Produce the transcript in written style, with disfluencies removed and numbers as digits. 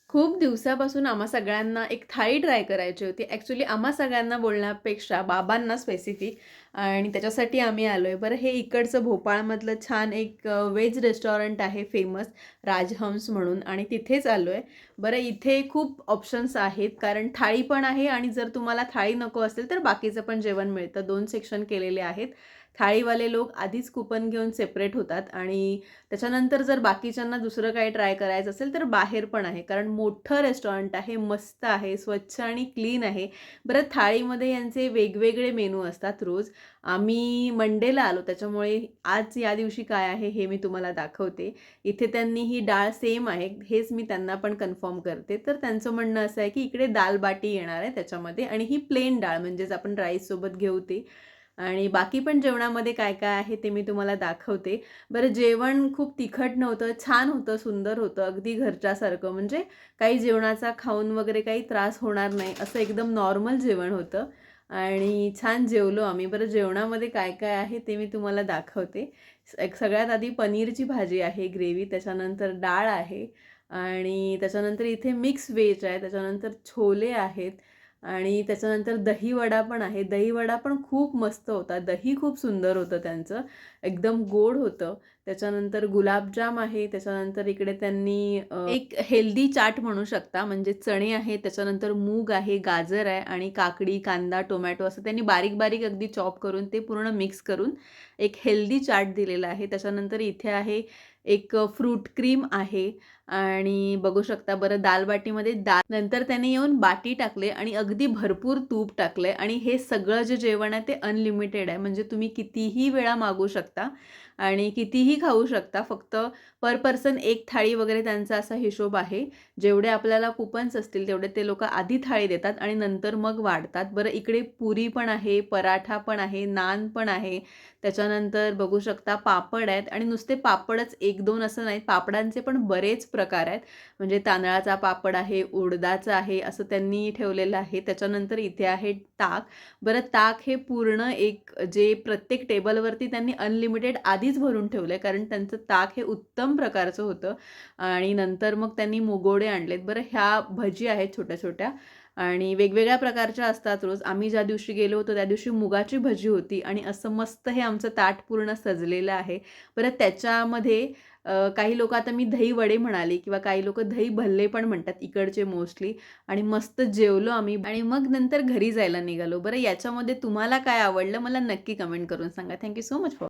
खूप दिवसापासून आम्हा सगळ्यांना एक थाळी ट्राय करायची होती. ॲक्चुअली आम्हा सगळ्यांना बोलण्यापेक्षा बाबांना स्पेसिफिक आणि त्याच्यासाठी आम्ही आलो आहे. बरं हे इकडचं भोपाळमधलं छान एक व्हेज रेस्टॉरंट आहे फेमस राजहंस म्हणून आणि तिथेच आलो आहे. बरं इथे खूप ऑप्शन्स आहेत कारण थाळी पण आहे आणि जर तुम्हाला थाळी नको असेल तर बाकीचं पण जेवण मिळतं. 2 सेक्शन केलेले आहेत. थाळीवाले लोक आधीच कुपन घेऊन सेपरेट होतात आणि त्याच्यानंतर जर बाकीच्यांना दुसरं काही ट्राय करायचं असेल तर बाहेर पण आहे. कारण मोठं रेस्टॉरंट आहे, मस्त आहे, स्वच्छ आणि क्लीन आहे. बरं थाळीमध्ये यांचे वेगवेगळे मेनू असतात रोज. आम्ही मंडेला आलो त्याच्यामुळे आज या दिवशी काय आहे हे मी तुम्हाला दाखवते. इथे त्यांनी ही डाळ सेम आहे, हेच मी त्यांना पण कन्फर्म करते. तर त्यांचं म्हणणं असं आहे की इकडे दाल बाटी येणार आहे त्याच्यामध्ये आणि ही प्लेन डाळ म्हणजेच आपण राईससोबत घेऊ ते. आणि बाकी पण जेवणामध्ये काय काय आहे ते मी तुम्हाला दाखवते. बरं जेवण खूप तिखट नव्हतं, छान होतं, सुंदर होतं, अगदी घरच्यासारखं. म्हणजे काही जेवणाचा खाऊन वगैरे काही त्रास होणार नाही असं एकदम नॉर्मल जेवण होतं आणि छान जेवलो आम्ही. बरं जेवणामध्ये काय काय आहे ते मी तुम्हाला दाखवते. एक सगळ्यात आधी पनीरची भाजी आहे, ग्रेव्ही, त्याच्यानंतर डाळ आहे आणि त्याच्यानंतर इथे मिक्स व्हेज आहे, त्याच्यानंतर छोले आहेत आणि त्याच्यानंतर दहीवडा पण आहे. दहीवडा पण खूप मस्त होता. दही खूप सुंदर होतं त्यांचं. एकदम गोड होतं. त्याच्यानंतर गुलाबजाम आहे. त्याच्यानंतर इकडे त्यांनी एक हेल्दी चाट म्हणू शकता. म्हणजे चणे आहे, त्याच्यानंतर मूग आहे, गाजर आहे आणि काकडी, कांदा, टोमॅटो असं त्यांनी बारीक-बारीक अगदी चॉप करून ते पूर्ण मिक्स करून एक हेल्दी चाट दिलेला आहे. त्याच्यानंतर इथे आहे एक फ्रूट क्रीम आहे आणि बघू शकता. बरं दाल बाटीमध्ये नंतर त्याने येऊन बाटी टाकले आणि अगदी भरपूर तूप टाकलंय आणि हे सगळं जे जेवण आहे ते अनलिमिटेड आहे. म्हणजे तुम्ही कितीही वेळा मागवू शकता आणि कितीही खाऊ शकता. फक्त पर पर्सन एक थाळी वगैरे त्यांचा असा हिशोब आहे. जेवढे आपल्याला कुपन्स असतील तेवढे ते लोकं आधी थाळी देतात आणि नंतर मग वाढतात. बरं इकडे पुरी पण आहे, पराठा पण आहे, नान पण आहे. त्याच्यानंतर बघू शकता पापड आहेत आणि नुसते पापडच 1-2 असं नाही, पापडांचे पण बरेच प्रकार आहेत. म्हणजे तांदळाचा पापड आहे, उडदाचा आहे, असं त्यांनी ठेवलेलं आहे. त्याच्यानंतर इथे आहे ताक. बरं ताक हे पूर्ण एक जे प्रत्येक टेबलवरती त्यांनी अनलिमिटेड आधीच भरून ठेवलं आहे, कारण त्यांचं ताक हे उत्तम प्रकारचं होतं आणि नंतर मग त्यांनी मुगोडे आणलेत. बरं ह्या भजी आहेत छोट्या-छोट्या आणि वेगवेगळ्या प्रकारच्या असतात रोज. आम्ही ज्या दिवशी गेलो होतो त्या दिवशी मुगाची भजी होती आणि असं मस्त हे आमचं ताट पूर्ण सजलेलं आहे. बरं त्याच्यामध्ये काही लोकं, आता मी दही वडे म्हणाले किंवा काही लोकं दही भल्ले पण म्हणतात इकडचे मोस्टली, आणि मस्त जेवलो आम्ही आणि मग नंतर घरी जायला निघालो. बरं याच्यामध्ये तुम्हाला काय आवडलं मला नक्की कमेंट करून सांगा. Thank you so much for